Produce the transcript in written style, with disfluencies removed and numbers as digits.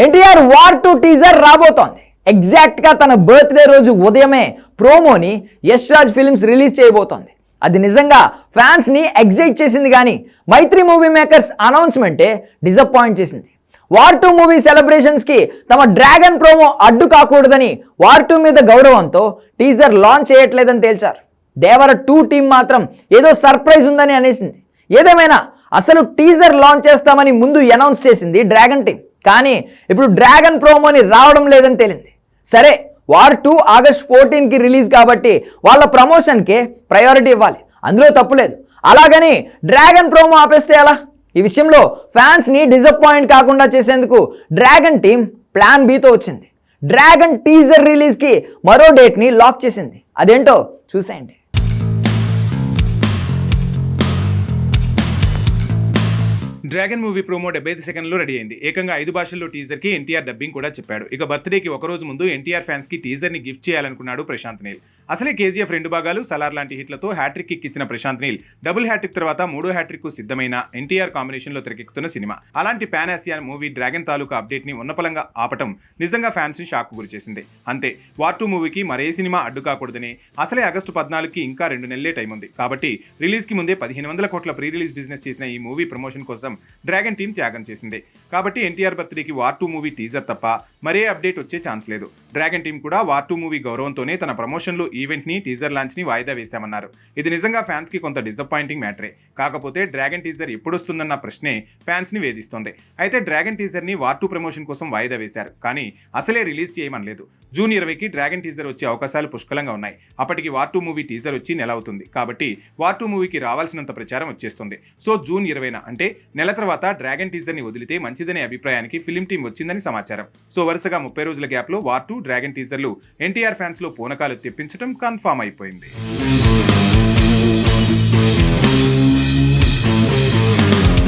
NTR war 2 teaser రాబోతోంది. ఎగ్జాక్ట్గా తన బర్త్డే రోజు ఉదయమే ప్రోమోని యష్ రాజ్ ఫిల్మ్స్ రిలీజ్ చేయబోతోంది. అది నిజంగా ఫ్యాన్స్ని ఎగ్జైట్ చేసింది, కానీ మైత్రి మూవీ మేకర్స్ అనౌన్స్మెంటే డిసప్పాయింట్ చేసింది. వార్ 2 మూవీ సెలబ్రేషన్స్కి తమ డ్రాగన్ ప్రోమో అడ్డు కాకూడదని వార్ 2 మీద గౌరవంతో టీజర్ లాంచ్ చేయట్లేదని తేల్చారు. దేవర 2 టీం మాత్రం ఏదో సర్ప్రైజ్ ఉందని అనేసింది. ఏదేమైనా అసలు టీజర్ లాంచ్ చేస్తామని ముందు అనౌన్స్ చేసింది డ్రాగన్ టీం, కానీ ఇప్పుడు డ్రాగన్ ప్రోమోని రావడం లేదని తేలింది. సరే, వార్ 2 ఆగస్ట్ 14కి రిలీజ్ కాబట్టి వాళ్ళ ప్రమోషన్కే ప్రయారిటీ ఇవ్వాలి, అందులో తప్పులేదు. అలాగని డ్రాగన్ ప్రోమో ఆపేస్తే ఎలా? ఈ విషయంలో ఫ్యాన్స్ని డిసప్పాయింట్ కాకుండా చేసేందుకు డ్రాగన్ టీం ప్లాన్ బితో వచ్చింది. డ్రాగన్ టీజర్ రిలీజ్కి మరో డేట్ని లాక్ చేసింది. అదేంటో చూసేయండి. డ్రాగన్ మూవీ ప్రోమో 75 సెకండ్లో రెడీ అయింది. ఏకంగా 5 భాషల్లో టీజర్కి ఎన్టీఆర్ డబ్బింగ్ కూడా చెప్పాడు. ఇక బర్త్డేకి ఒక రోజు ముందు ఎన్టీఆర్ ఫ్యాన్స్కి టీజర్ని గిఫ్ట్ చేయాలనుకున్నాడు ప్రశాంత్ నీల్. అసలే కేజీఎఫ్ 2 భాగాలు, సలార్ లాంటి హిట్లతో హ్యాట్రిక్ కిక్ ఇచ్చిన ప్రశాంత్ నీల్ డబుల్ హ్యాట్రిక్ తర్వాత 3వ హ్యాట్రిక్ సిద్ధమైన ఎన్టీఆర్ కాంబినేషన్లో తెరకెక్కుతున్న సినిమా. అలాంటి పాన్ ఆసియా మూవీ డ్రాగన్ తాలూకా అప్డేట్ని ఉన్నపలంగా ఆపటం నిజంగా ఫ్యాన్స్ని షాక్ గురిచేసింది. అంతే, వార్ 2 మూవీకి మరే సినిమా అడ్డు కాకూడదని, అసలే ఆగస్టు 14కి ఇంకా 2 నెలలే టైం ఉంది కాబట్టి రిలీజ్కి ముందే 1500 కోట్ల ప్రీ రిలీజ్ బిజినెస్ చేసిన ఈ మూవీ ప్రమోషన్ కోసం డ్రాగన్ టీం త్యాగం చేసింది. కాబట్టి ఎన్టీఆర్ బర్త్డేకి వార్ 2 మూవీ టీజర్ తప్ప మరే అప్డేట్ వచ్చే ఛాన్స్ లేదు. డ్రాగన్ టీం కూడా వార్ 2 మూవీ గౌరవంతోనే తన ప్రమోషన్లు, ఈవెంట్ని, టీజర్ లాంచ్ని వాయిదా వేశామన్నారు. ఇది నిజంగా ఫ్యాన్స్కి కొంత డిసప్పాయింటింగ్ మ్యాటరే. కాకపోతే డ్రాగన్ టీజర్ ఎప్పుడు వస్తుందన్న ప్రశ్నే ఫ్యాన్స్ని వేధిస్తోంది. అయితే డ్రాగన్ టీజర్ని వార్ 2 ప్రమోషన్ కోసం వాయిదా వేశారు, కానీ అసలే రిలీజ్ చేయమనలేదు. జూన్ 20కి డ్రాగన్ టీజర్ వచ్చే అవకాశాలు పుష్కలంగా ఉన్నాయి. అప్పటికి వార్ 2 మూవీ టీజర్ వచ్చి నెల అవుతుంది. కాబట్టి వార్ 2 మూవీకి రావాల్సినంత ప్రచారం వచ్చేస్తుంది. సో జూన్ 20న అంటే నెల తర్వాత డ్రాగన్ టీజర్ని వదిలితే మంచిదనే అభిప్రాయానికి ఫిలిం టీం వచ్చిందని సమాచారం. సో వరుసగా 30 రోజుల గ్యాప్లో వార్ 2 డ్రాగన్ టీజర్లు ఎన్టీఆర్ ఫ్యాన్స్లో పూనకాలు తెప్పించడం కన్ఫామ్ అయిపోయింది.